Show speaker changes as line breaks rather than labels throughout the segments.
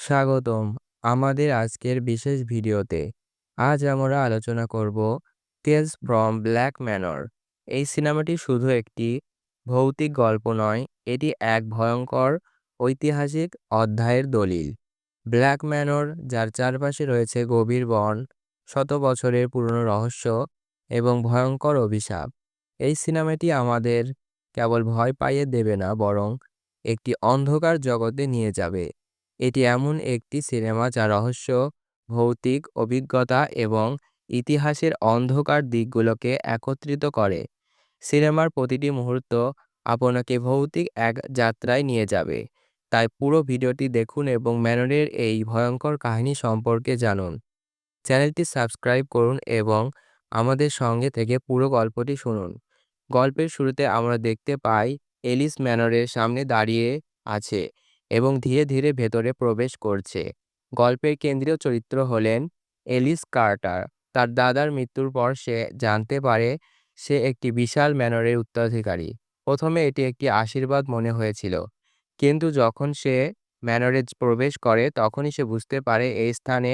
স্বাগতম আমাদের আজকের বিশেষ ভিডিওতে। আজ আমরা আলোচনা করব টেলস ফ্রম ব্ল্যাক ম্যানর। এই সিনেমাটি শুধু একটি ভৌতিক গল্প নয়, এটি এক ভয়ঙ্কর ঐতিহাসিক অধ্যায়ের দলিল। ব্ল্যাক ম্যানর, যার চারপাশে রয়েছে গভীর বন, শত বছরের পুরনো রহস্য এবং ভয়ঙ্কর অভিশাপ। এই সিনেমাটি আমাদের কেবল ভয় পাইয়ে দেবে না, বরং একটি অন্ধকার জগতে নিয়ে যাবে। এটি এমন একটি সিনেমা যা রহস্য, ভৌতিক অভিজ্ঞতা এবং ইতিহাসের অন্ধকার দিকগুলোকে একত্রিত করে। সিনেমার প্রতিটি মুহূর্ত আপনাকে ভৌতিক এক যাত্রায় নিয়ে যাবে। তাই পুরো ভিডিওটি দেখুন এবং ম্যানরের এই ভয়ঙ্কর কাহিনী সম্পর্কে জানুন। চ্যানেলটি সাবস্ক্রাইব করুন এবং আমাদের সঙ্গে থেকে পুরো গল্পটি শুনুন। গল্পের শুরুতে আমরা দেখতে পাই এলিস ম্যানরের সামনে দাঁড়িয়ে আছে এবং ধীরে ধীরে ভেতরে প্রবেশ করছে। গল্পের কেন্দ্রীয় চরিত্র হলেন এলিস কার্টার। তার দাদার মৃত্যুর পর সে জানতে পারে সে একটি বিশাল ম্যানরের উত্তরাধিকারী। প্রথমে এটি একটি আশীর্বাদ মনে হয়েছিল, কিন্তু যখন সে ম্যানরে প্রবেশ করে তখনই সে বুঝতে পারে এই স্থানে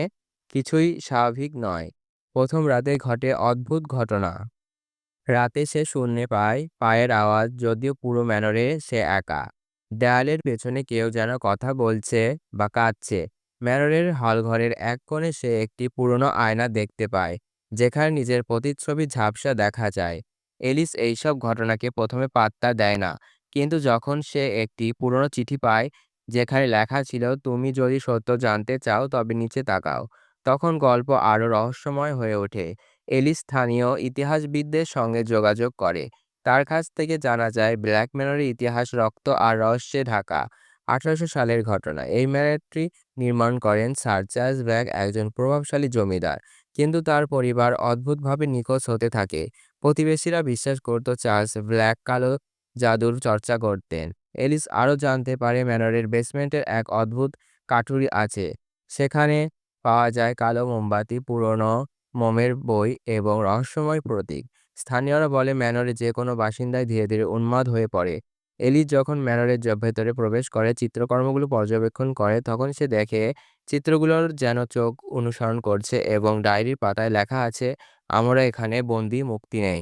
কিছুই স্বাভাবিক নয়। প্রথম রাতে ঘটে অদ্ভুত ঘটনা। রাতে সে শুনতে পায় পায়ের আওয়াজ, যদিও পুরো ম্যানরে সে একা। দেয়ালের পেছনে কেউ যেন কথা বলছে বা কাঁদছে। ম্যানরের হলঘরের এক কোণে সে একটি পুরনো আয়না দেখতে পায়, যেখানে নিজের প্রতিচ্ছবি ঝাপসা দেখা যায়। এলিস এইসব ঘটনাকে প্রথমে পাত্তা দেয় না, কিন্তু যখন সে একটি পুরনো চিঠি পায় যেখানে লেখা ছিল, তুমি যদি সত্য জানতে চাও তবে নিচে তাকাও, তখন গল্প আরও রহস্যময় হয়ে ওঠে। এলিস স্থানীয় ইতিহাসবিদদের সঙ্গে যোগাযোগ করে। তার কাছ থেকে জানা যায় ব্ল্যাক ম্যানরের ইতিহাস রক্ত আর রহস্যে ঢাকা। 1800 সালের ঘটনা। এই ম্যানরটি নির্মাণ করেন স্যার চার্লস ব্র্যাক, একজন প্রভাবশালী জমিদার, কিন্তু তার পরিবার অদ্ভুতভাবে নিখোঁজ হতে থাকে। প্রতিবেশীরা বিশ্বাস করত চার্লস ব্ল্যাক কালো জাদুর চর্চা করতেন। এলিস আরও জানতে পারে ম্যানরের বেসমেন্টের এক অদ্ভুত কাঠুরি আছে। সেখানে পাওয়া যায় কালো মোমবাতি, পুরনো মোমের বই এবং রহস্যময় প্রতীক। স্থানীয়রা বলে ম্যানরের যে কোনো বাসিন্দাই ধীরে ধীরে উন্মাদ হয়ে পড়ে। এলিস যখন ম্যানরের ভেতরে প্রবেশ করে চিত্রকর্মগুলো পর্যবেক্ষণ করে, তখন সে দেখে চিত্রগুলোর যেন চোখ অনুসরণ করছে এবং ডায়েরির পাতায় লেখা আছে, আমরা এখানে বন্দি, মুক্তি নেই।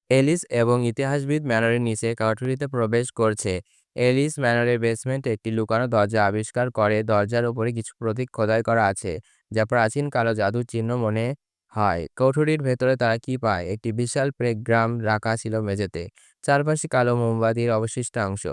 এলিস এবং ইতিহাসবিদ ম্যানরের নিচে কাঠুরিতে প্রবেশ করছে। এলিস ম্যানরের বেসমেন্টে একটি লুকানো দরজা আবিষ্কার করে। দরজার উপরে কিছু প্রতীক খোদাই করা আছে, যা প্রাচীন কালো জাদুর চিহ্ন মনে হয়। কঠুরির ভেতরে তারা কি পায়? একটি বিশাল প্রেগ্রাম রাখা ছিল মেঝেতে, চারপাশে কালো মোমবাতির অবশিষ্টাংশ।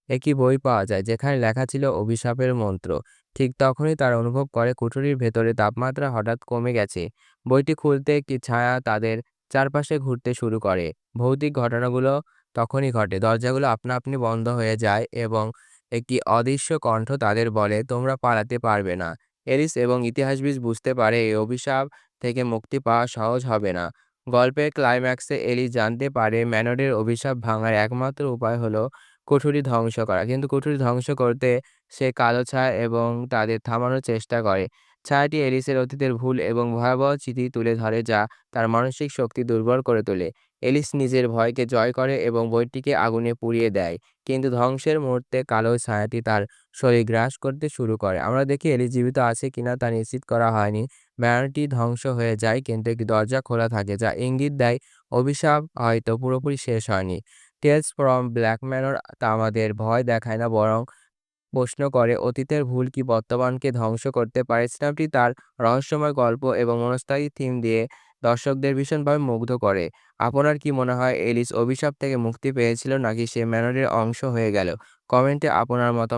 একটি বই পাওয়া যায় যেখানে লেখা ছিল অভিশাপের মন্ত্র। ঠিক তখনই তারা অনুভব করে কুঠুরির ভেতরে তাপমাত্রা হঠাৎ কমে গেছে। বইটি খুলতে একটি ছায়া তাদের চারপাশে ঘুরতে শুরু করে। ভৌতিক ঘটনাগুলো তখনই ঘটে। দরজাগুলো আপনা আপনি বন্ধ হয়ে যায় এবং একটি অদৃশ্য কণ্ঠ তাদের বলে, তোমরা পালাতে পারবে না। এলিস এবং ইতিহাসবিদ বুঝতে পারে এই অভিশাপ থেকে মুক্তি পাওয়া সহজ হবে না। গল্পের ক্লাইম্যাক্সে এলিস জানতে পারে ম্যানরের অভিশাপ ভাঙার একমাত্র উপায় হলো কুঠুরি ধ্বংস করা। কিন্তু কুঠুরি ধ্বংস করতে সে কালো ছায়া এবং তাদের থামানোর চেষ্টা করে। ছায়াটি এলিসের অতীতের ভুল এবং ভয়াবহ স্মৃতি তুলে ধরে, যা তার মানসিক শক্তি দুর্বল করে তোলে। এলিস নিজের ভয়কে জয় করে এবং বইটিকে আগুনে পুড়িয়ে দেয়, কিন্তু ধ্বংসের মুহূর্তে কালো ছায়াটি তার শরীর গ্রাস করতে শুরু করে। আমরা দেখি এলিস জীবিত আছে কিনা তা নিশ্চিত করা হয়নি। ম্যানরটি ধ্বংস হয়ে যায়, কিন্তু একটি দরজা খোলা থাকে, যা ইঙ্গিত দেয় অভিশাপ হয়তো পুরোপুরি শেষ হয়নি। টেলস ফ্রম ব্ল্যাক ম্যানর তা আমাদের ভয় দেখায় না, বরং প্রশ্ন করে অতীতের ভুল কি বর্তমানকে ধ্বংস করতে পারে। সিনেমাটি তার রহস্যময় গল্প এবং মনস্তাত্ত্বিক থিম দিয়ে দর্শকদের ভীষণভাবে মুগ্ধ করে। আপনার কি মনে হয়, এলিস অভিশাপ থেকে মুক্তি পেয়েছিল নাকি সে ম্যানরের অংশ হয়ে গেল? কমেন্টে আপনার মতামত